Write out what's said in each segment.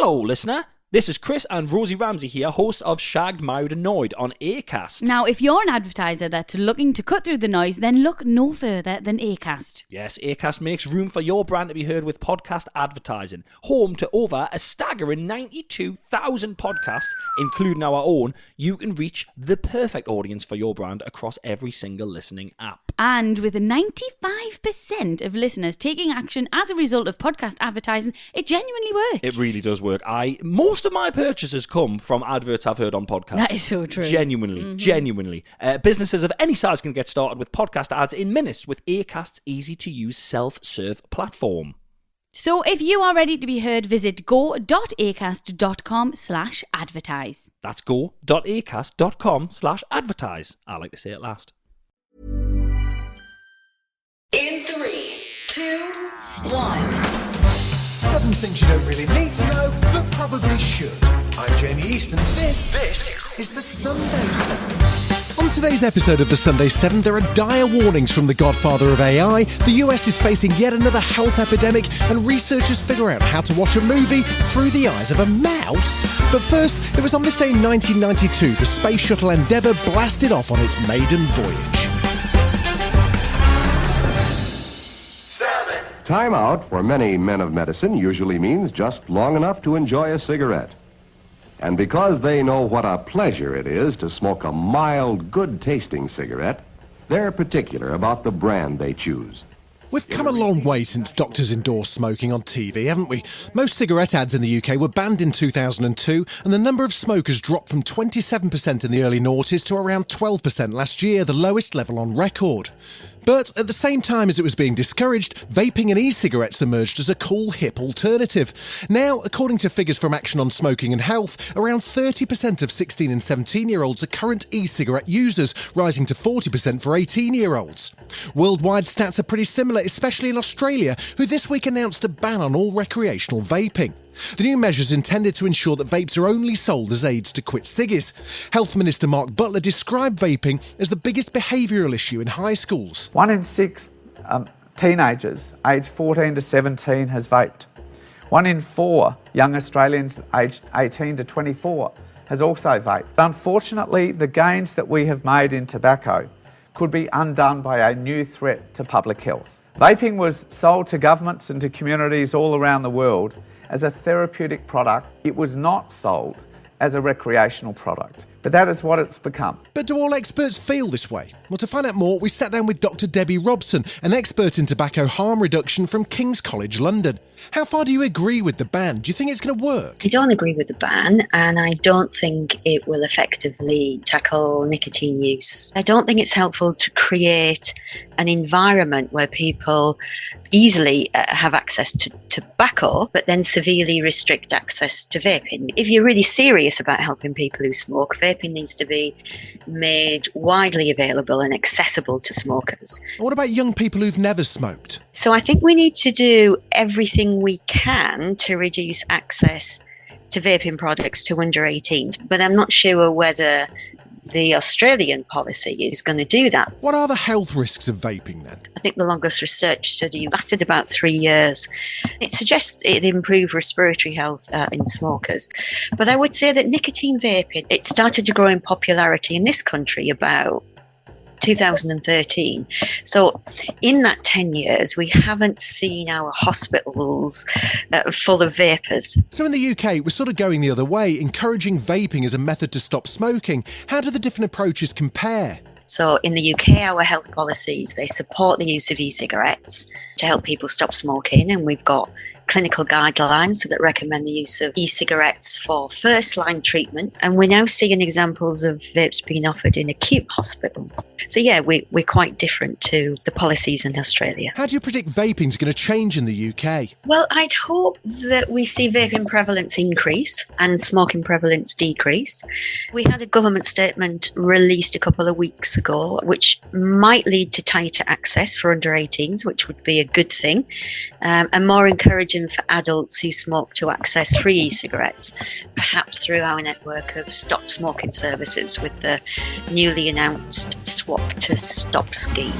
Hello, listener. This is Chris and Rosie Ramsey here, hosts of Shagged, Married, Annoyed on Acast. Now, if you're an advertiser that's looking to cut through the noise, then look no further than Acast. Yes, Acast makes room for your brand to be heard with podcast advertising. Home to over a staggering 92,000 podcasts, including our own, you can reach the perfect audience for your brand across every single listening app. And with 95% of listeners taking action as a result of podcast advertising, it genuinely works. It really does work. Most of my purchases come from adverts I've heard on podcasts. That is so true. Genuinely. Businesses of any size can get started with podcast ads in minutes with Acast's easy-to-use self-serve platform. So if you are ready to be heard, visit go.acast.com/advertise. That's go.acast.com/advertise. I like to say it last. In 3, 2, 1. 7 things you don't really need to know, but probably should. I'm Jamie East, and this is the Sunday 7. On today's episode of the Sunday 7, there are dire warnings from the Godfather of AI, the US is facing yet another health epidemic, and researchers figure out how to watch a movie through the eyes of a mouse. But first, it was on this day in 1992 the space shuttle Endeavour blasted off on its maiden voyage. Time out for many men of medicine usually means just long enough to enjoy a cigarette. And because they know what a pleasure it is to smoke a mild, good-tasting cigarette, they're particular about the brand they choose. We've come a long way since doctors endorsed smoking on TV, haven't we? Most cigarette ads in the UK were banned in 2002, and the number of smokers dropped from 27% in the early noughties to around 12% last year, the lowest level on record. But at the same time as it was being discouraged, vaping and e-cigarettes emerged as a cool, hip alternative. Now, according to figures from Action on Smoking and Health, around 30% of 16 and 17-year-olds are current e-cigarette users, rising to 40% for 18-year-olds. Worldwide stats are pretty similar, especially in Australia, who this week announced a ban on all recreational vaping. The new measures intended to ensure that vapes are only sold as aids to quit ciggies. Health Minister Mark Butler described vaping as the biggest behavioural issue in high schools. 1 in 6 teenagers aged 14 to 17 has vaped. 1 in 4 young Australians aged 18 to 24 has also vaped. Unfortunately, the gains that we have made in tobacco could be undone by a new threat to public health. Vaping was sold to governments and to communities all around the world as a therapeutic product. It was not sold as a recreational product. But that is what it's become. But do all experts feel this way? Well, to find out more, we sat down with Dr. Debbie Robson, an expert in tobacco harm reduction from King's College London. How far do you agree with the ban? Do you think it's going to work? I don't agree with the ban, and I don't think it will effectively tackle nicotine use. I don't think it's helpful to create an environment where people easily have access to tobacco, but then severely restrict access to vaping. If you're really serious about helping people who smoke, vaping needs to be made widely available and accessible to smokers. What about young people who've never smoked? So I think we need to do everything we can to reduce access to vaping products to under 18s, but I'm not sure whether the Australian policy is going to do that. What are the health risks of vaping then? I think the longest research study lasted about 3 years. It suggests it improved respiratory health in smokers. But I would say that nicotine vaping, it started to grow in popularity in this country about 2013. So in that 10 years, we haven't seen our hospitals full of vapors. So in the UK, we're sort of going the other way, encouraging vaping as a method to stop smoking. How do the different approaches compare? So in the UK, our health policies, they support the use of e-cigarettes to help people stop smoking. And we've got clinical guidelines that recommend the use of e-cigarettes for first-line treatment. And we're now seeing examples of vapes being offered in acute hospitals. So yeah, we're quite different to the policies in Australia. How do you predict vaping's going to change in the UK? Well, I'd hope that we see vaping prevalence increase and smoking prevalence decrease. We had a government statement released a couple of weeks ago, which might lead to tighter access for under 18s, which would be a good thing, and more encouraging for adults who smoke to access free e-cigarettes, perhaps through our network of stop smoking services with the newly announced Swap to Stop scheme.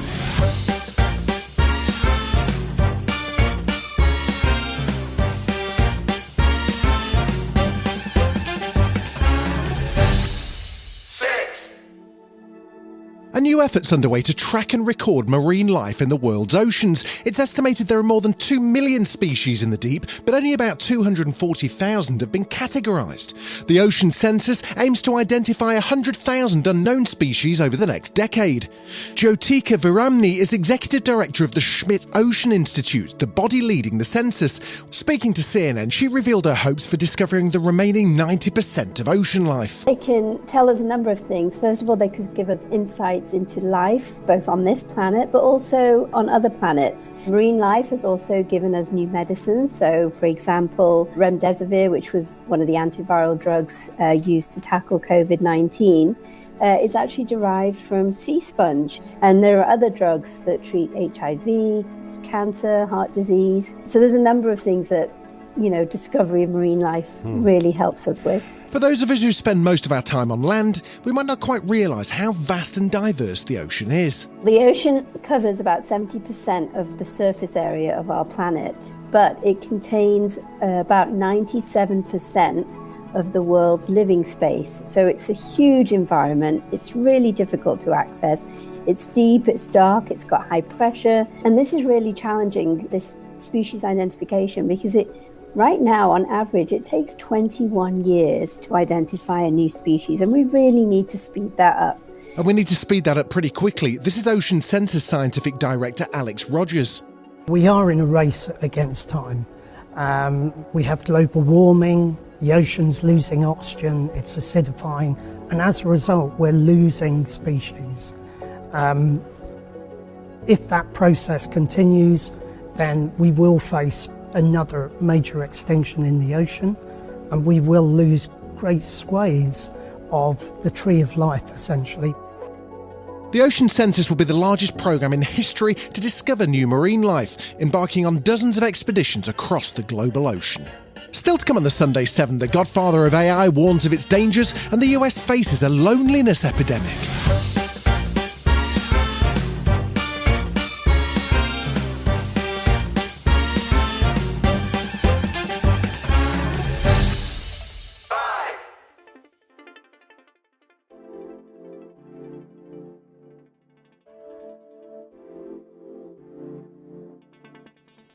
A new effort's underway to track and record marine life in the world's oceans. It's estimated there are more than 2 million species in the deep, but only about 240,000 have been categorised. The Ocean Census aims to identify 100,000 unknown species over the next decade. Jyotika Viramni is Executive Director of the Schmidt Ocean Institute, the body leading the census. Speaking to CNN, she revealed her hopes for discovering the remaining 90% of ocean life. They can tell us a number of things. First of all, they could give us insights into life, both on this planet, but also on other planets. Marine life has also given us new medicines. So, for example, remdesivir, which was one of the antiviral drugs used to tackle COVID-19, is actually derived from sea sponge. And there are other drugs that treat HIV, cancer, heart disease. So there's a number of things that, discovery of marine life really helps us with. For those of us who spend most of our time on land, we might not quite realise how vast and diverse the ocean is. The ocean covers about 70% of the surface area of our planet, but it contains about 97% of the world's living space. So it's a huge environment. It's really difficult to access. It's deep, it's dark, it's got high pressure. And this is really challenging, this species identification, because right now, on average, it takes 21 years to identify a new species, and we really need to speed that up. And we need to speed that up pretty quickly. This is Ocean Census Scientific Director Alex Rogers. We are in a race against time. We have global warming, the ocean's losing oxygen, it's acidifying, and as a result, we're losing species. If that process continues, then we will face another major extinction in the ocean, and we will lose great swathes of the tree of life, essentially. The Ocean Census will be the largest programme in history to discover new marine life, embarking on dozens of expeditions across the global ocean. Still to come on the Sunday 7, the Godfather of AI warns of its dangers, and the US faces a loneliness epidemic.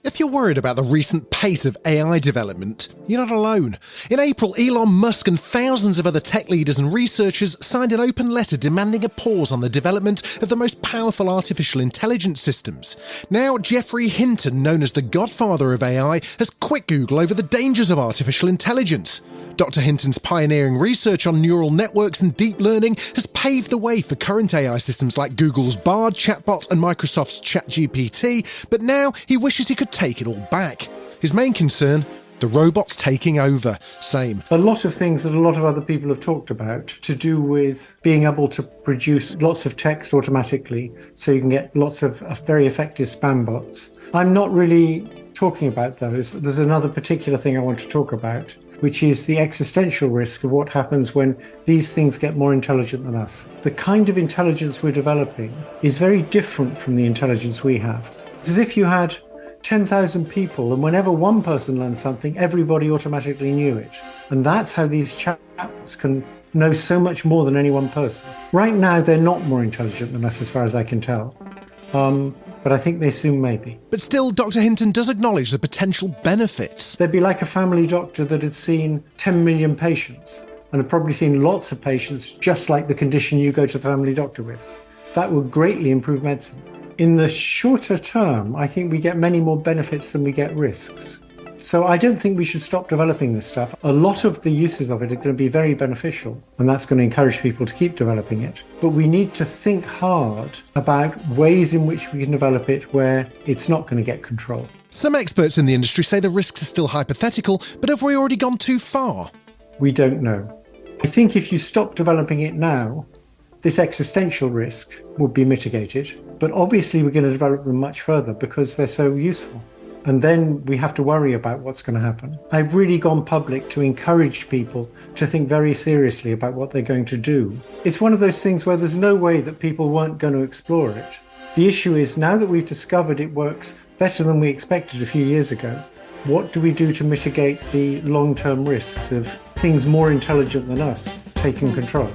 If you're worried about the recent pace of AI development, you're not alone. In April, Elon Musk and thousands of other tech leaders and researchers signed an open letter demanding a pause on the development of the most powerful artificial intelligence systems. Now, Geoffrey Hinton, known as the Godfather of AI, has quit Google over the dangers of artificial intelligence. Dr. Hinton's pioneering research on neural networks and deep learning has paved the way for current AI systems like Google's Bard chatbot and Microsoft's ChatGPT, but now he wishes he could take it all back. His main concern? The robots taking over. Same. A lot of things that a lot of other people have talked about to do with being able to produce lots of text automatically so you can get lots of very effective spam bots. I'm not really talking about those. There's another particular thing I want to talk about, which is the existential risk of what happens when these things get more intelligent than us. The kind of intelligence we're developing is very different from the intelligence we have. It's as if you had 10,000 people, and whenever one person learned something, everybody automatically knew it. And that's how these chats can know so much more than any one person. Right now, they're not more intelligent than us, as far as I can tell. But I think they soon may be. But still, Dr. Hinton does acknowledge the potential benefits. They'd be like a family doctor that had seen 10 million patients and had probably seen lots of patients just like the condition you go to the family doctor with. That would greatly improve medicine. In the shorter term, I think we get many more benefits than we get risks. So I don't think we should stop developing this stuff. A lot of the uses of it are going to be very beneficial, and that's going to encourage people to keep developing it. But we need to think hard about ways in which we can develop it where it's not going to get control. Some experts in the industry say the risks are still hypothetical, but have we already gone too far? We don't know. I think if you stop developing it now, this existential risk will be mitigated. But obviously we're going to develop them much further because they're so useful. And then we have to worry about what's going to happen. I've really gone public to encourage people to think very seriously about what they're going to do. It's one of those things where there's no way that people weren't going to explore it. The issue is, now that we've discovered it works better than we expected a few years ago, what do we do to mitigate the long-term risks of things more intelligent than us taking control?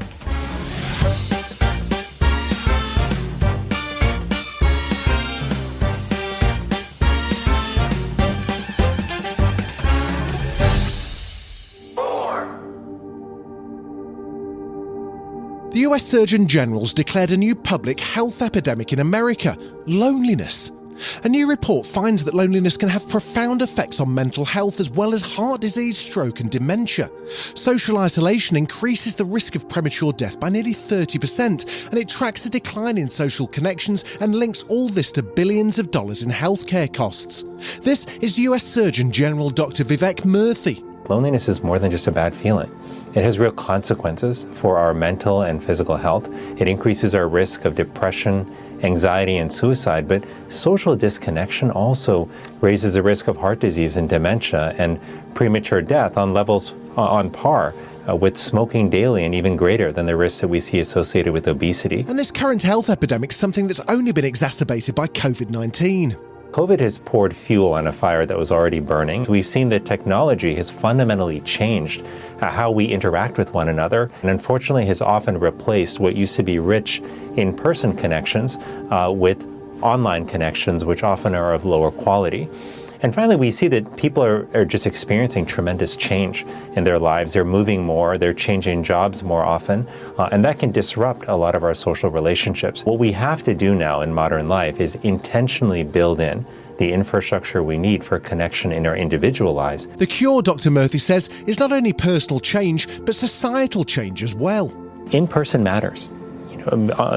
US Surgeon General's declared a new public health epidemic in America: loneliness. A new report finds that loneliness can have profound effects on mental health as well as heart disease, stroke and dementia. Social isolation increases the risk of premature death by nearly 30%, and it tracks a decline in social connections and links all this to billions of dollars in healthcare costs. This is US Surgeon General Dr. Vivek Murthy. Loneliness is more than just a bad feeling. It has real consequences for our mental and physical health. It increases our risk of depression, anxiety, and suicide, but social disconnection also raises the risk of heart disease and dementia and premature death on levels on par with smoking daily, and even greater than the risks that we see associated with obesity. And this current health epidemic is something that's only been exacerbated by COVID-19. COVID has poured fuel on a fire that was already burning. We've seen that technology has fundamentally changed how we interact with one another, and unfortunately has often replaced what used to be rich in-person connections with online connections, which often are of lower quality. And finally, we see that people are just experiencing tremendous change in their lives. They're moving more, they're changing jobs more often, and that can disrupt a lot of our social relationships. What we have to do now in modern life is intentionally build in the infrastructure we need for connection in our individual lives. The cure, Dr. Murthy says, is not only personal change, but societal change as well. In-person matters.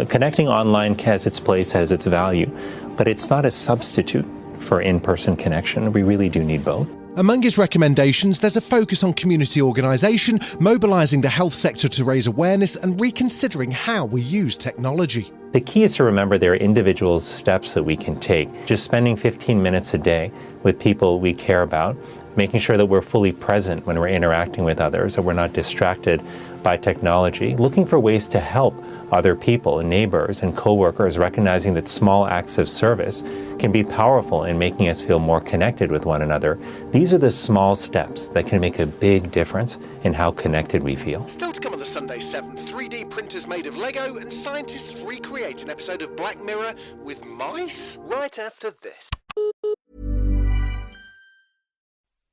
Connecting online has its place, has its value, but it's not a substitute for in-person connection. We really do need both. Among his recommendations, there's a focus on community organisation, mobilising the health sector to raise awareness and reconsidering how we use technology. The key is to remember there are individual steps that we can take. Just spending 15 minutes a day with people we care about, making sure that we're fully present when we're interacting with others, that we're not distracted by technology, looking for ways to help other people, neighbors and coworkers, recognizing that small acts of service can be powerful in making us feel more connected with one another. These are the small steps that can make a big difference in how connected we feel. Still to come on the Sunday 7, 3D printers made of Lego, and scientists recreate an episode of Black Mirror with mice right after this.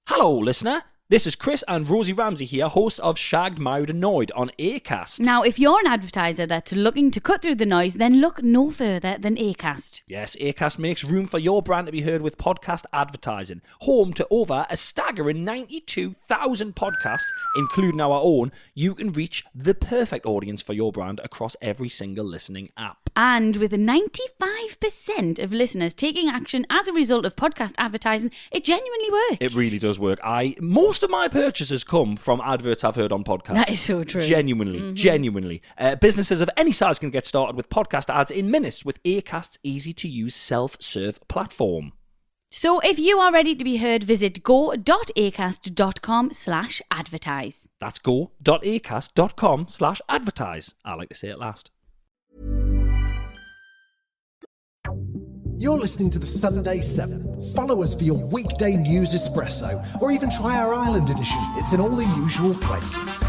Hello, listener. This is Chris and Rosie Ramsey here, hosts of Shagged, Married, Annoyed on Acast. Now, if you're an advertiser that's looking to cut through the noise, then look no further than Acast. Yes, Acast makes room for your brand to be heard with podcast advertising. Home to over a staggering 92,000 podcasts, including our own, you can reach the perfect audience for your brand across every single listening app. And with 95% of listeners taking action as a result of podcast advertising, it genuinely works. It really does work. Most of my purchases come from adverts I've heard on podcasts. That is so true. Genuinely. Businesses of any size can get started with podcast ads in minutes with Acast's easy-to-use self-serve platform. So if you are ready to be heard, visit go.acast.com/advertise. That's go.acast.com/advertise. I like to say it last. You're listening to the Sunday 7. Follow us for your weekday news espresso, or even try our Ireland edition. It's in all the usual places.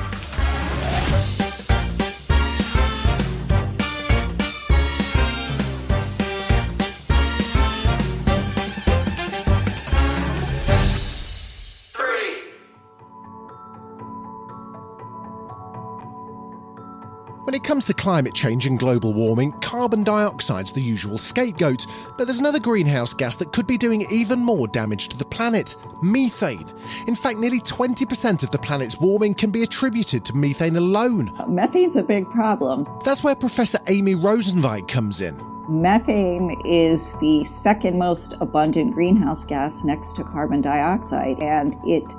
When it comes to climate change and global warming, carbon dioxide's the usual scapegoat, but there's another greenhouse gas that could be doing even more damage to the planet: methane. In fact, nearly 20% of the planet's warming can be attributed to methane alone. Methane's a big problem. That's where Professor Amy Rosenzweig comes in. Methane is the second most abundant greenhouse gas next to carbon dioxide, and it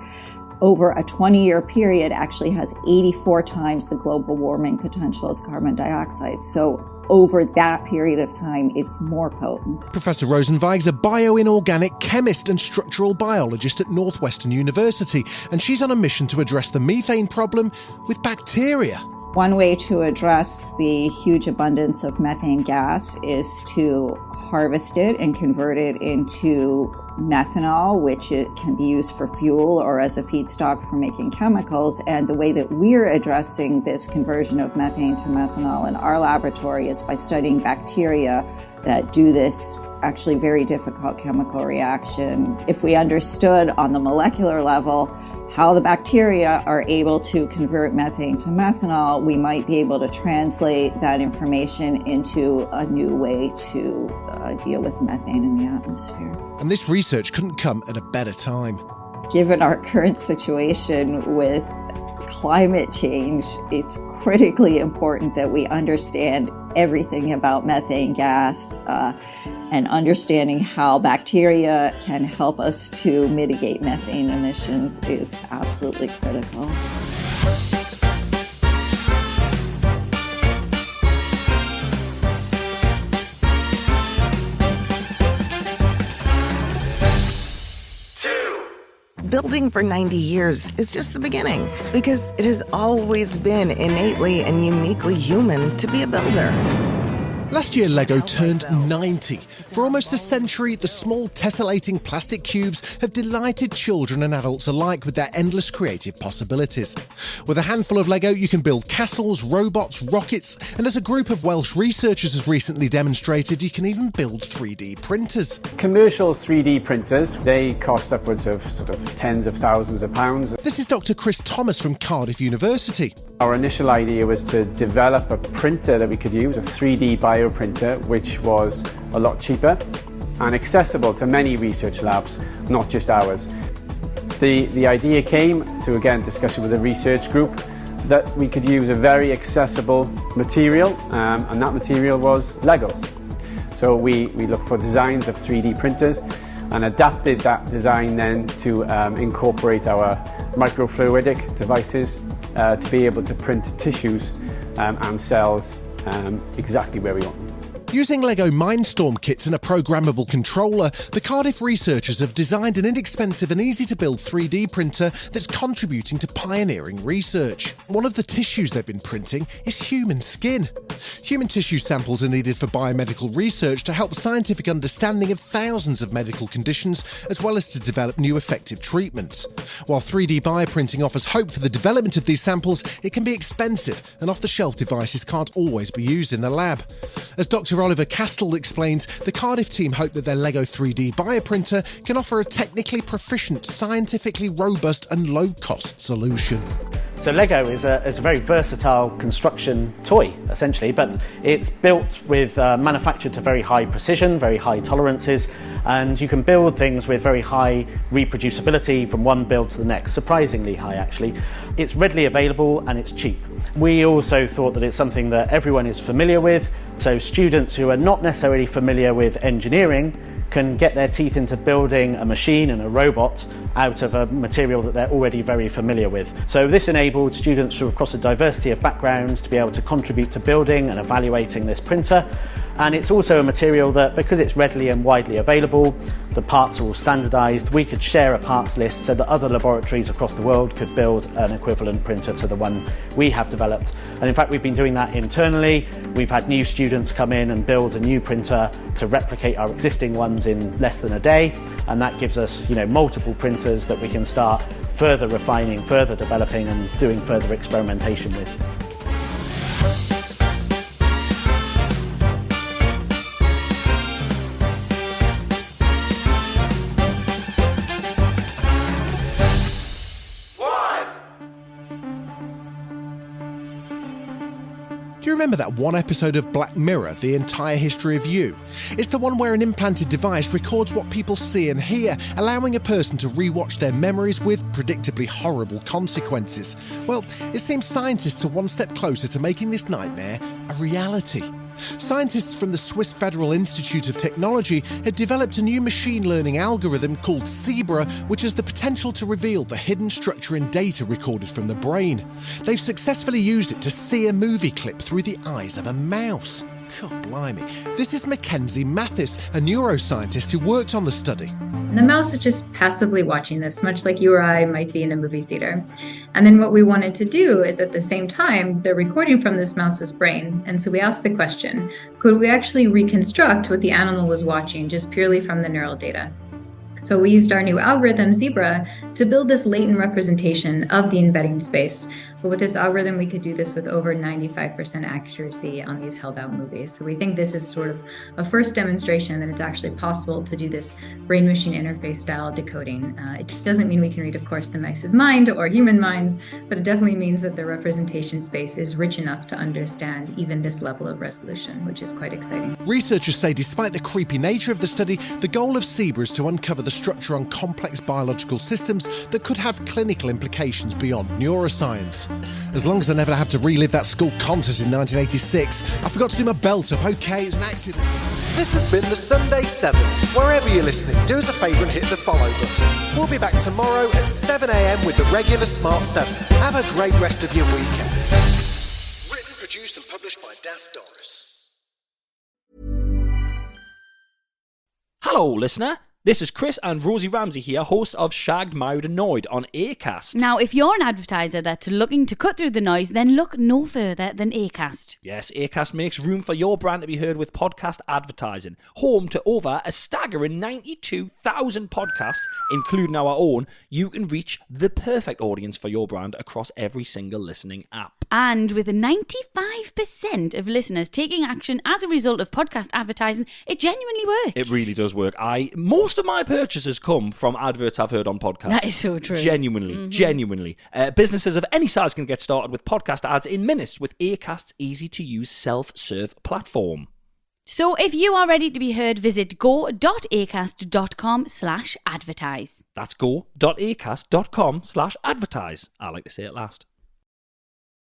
over a 20-year period actually has 84 times the global warming potential as carbon dioxide. So over that period of time, it's more potent. Professor Rosenzweig's a bioinorganic chemist and structural biologist at Northwestern University, and she's on a mission to address the methane problem with bacteria. One way to address the huge abundance of methane gas is to harvest it and convert it into methanol, which it can be used for fuel or as a feedstock for making chemicals. And the way that we're addressing this conversion of methane to methanol in our laboratory is by studying bacteria that do this actually very difficult chemical reaction. If we understood on the molecular level how the bacteria are able to convert methane to methanol, we might be able to translate that information into a new way to deal with methane in the atmosphere. And this research couldn't come at a better time. Given our current situation with climate change, it's critically important that we understand everything about methane gas, and understanding how bacteria can help us to mitigate methane emissions is absolutely critical. Building for 90 years is just the beginning, because it has always been innately and uniquely human to be a builder. Last year, Lego turned 90. For almost a century, the small tessellating plastic cubes have delighted children and adults alike with their endless creative possibilities. With a handful of Lego, you can build castles, robots, rockets, and as a group of Welsh researchers has recently demonstrated, you can even build 3D printers. Commercial 3D printers, they cost upwards of tens of thousands of pounds. This is Dr. Chris Thomas from Cardiff University. Our initial idea was to develop a printer that we could use, a 3D bioprinter, which was a lot cheaper and accessible to many research labs, not just ours. The idea came through, again, discussion with a research group that we could use a very accessible material, and that material was Lego. So we looked for designs of 3D printers and adapted that design then to incorporate our microfluidic devices to be able to print tissues and cells exactly where we want them. Using Lego Mindstorm kits and a programmable controller, the Cardiff researchers have designed an inexpensive and easy-to-build 3D printer that's contributing to pioneering research. One of the tissues they've been printing is human skin. Human tissue samples are needed for biomedical research to help scientific understanding of thousands of medical conditions, as well as to develop new effective treatments. While 3D bioprinting offers hope for the development of these samples, it can be expensive, and off-the-shelf devices can't always be used in the lab. As Dr. Oliver Castell explains, the Cardiff team hope that their Lego 3D bioprinter can offer a technically proficient, scientifically robust and low-cost solution. So Lego is a very versatile construction toy, essentially, but it's built with manufactured to very high precision, very high tolerances, and you can build things with very high reproducibility from one build to the next, surprisingly high actually. It's readily available and it's cheap. We also thought that it's something that everyone is familiar with, so students who are not necessarily familiar with engineering can get their teeth into building a machine and a robot out of a material that they're already very familiar with. So this enabled students from across a diversity of backgrounds to be able to contribute to building and evaluating this printer. And it's also a material that, because it's readily and widely available, the parts are all standardized, we could share a parts list so that other laboratories across the world could build an equivalent printer to the one we have developed. And in fact, we've been doing that internally. We've had new students come in and build a new printer to replicate our existing ones in less than a day. And that gives us, multiple printers that we can start further refining, further developing and doing further experimentation with. Do you remember that one episode of Black Mirror, The Entire History of You? It's the one where an implanted device records what people see and hear, allowing a person to rewatch their memories with predictably horrible consequences. Well, it seems scientists are one step closer to making this nightmare a reality. Scientists from the Swiss Federal Institute of Technology had developed a new machine learning algorithm called Zebra, which has the potential to reveal the hidden structure and data recorded from the brain. They've successfully used it to see a movie clip through the eyes of a mouse. God blimey. This is Mackenzie Mathis, a neuroscientist who worked on the study. The mouse is just passively watching this, much like you or I might be in a movie theater. And then what we wanted to do is at the same time, they're recording from this mouse's brain. And so we asked the question, could we actually reconstruct what the animal was watching just purely from the neural data? So we used our new algorithm, Zebra, to build this latent representation of the embedding space, But with this algorithm, we could do this with over 95% accuracy on these held out movies. So we think this is sort of a first demonstration that it's actually possible to do this brain-machine interface style decoding. It doesn't mean we can read, of course, the mouse's mind or human minds, but it definitely means that the representation space is rich enough to understand even this level of resolution, which is quite exciting. Researchers say despite the creepy nature of the study, the goal of CEBRA is to uncover the structure on complex biological systems that could have clinical implications beyond neuroscience. As long as I never have to relive that school concert in 1986, I forgot to do my belt up. Okay, it was an accident. This has been the Sunday 7. Wherever you're listening, do us a favour and hit the follow button. We'll be back tomorrow at 7 a.m. with the regular Smart 7. Have a great rest of your weekend. Written, produced and published by Daft Doris. Hello, listener. This is Chris and Rosie Ramsey here, hosts of Shagged, Married, Annoyed on Acast. Now, if you're an advertiser that's looking to cut through the noise, then look no further than Acast. Yes, Acast makes room for your brand to be heard with podcast advertising. Home to over a staggering 92,000 podcasts, including our own, you can reach the perfect audience for your brand across every single listening app. And with 95% of listeners taking action as a result of podcast advertising, it genuinely works. It really does work. Most of my purchases come from adverts I've heard on podcasts. That is so true. Genuinely. Businesses of any size can get started with podcast ads in minutes with Acast's easy-to-use self-serve platform. So if you are ready to be heard, visit go.acast.com/advertise. That's go.acast.com/advertise. I like to say it last.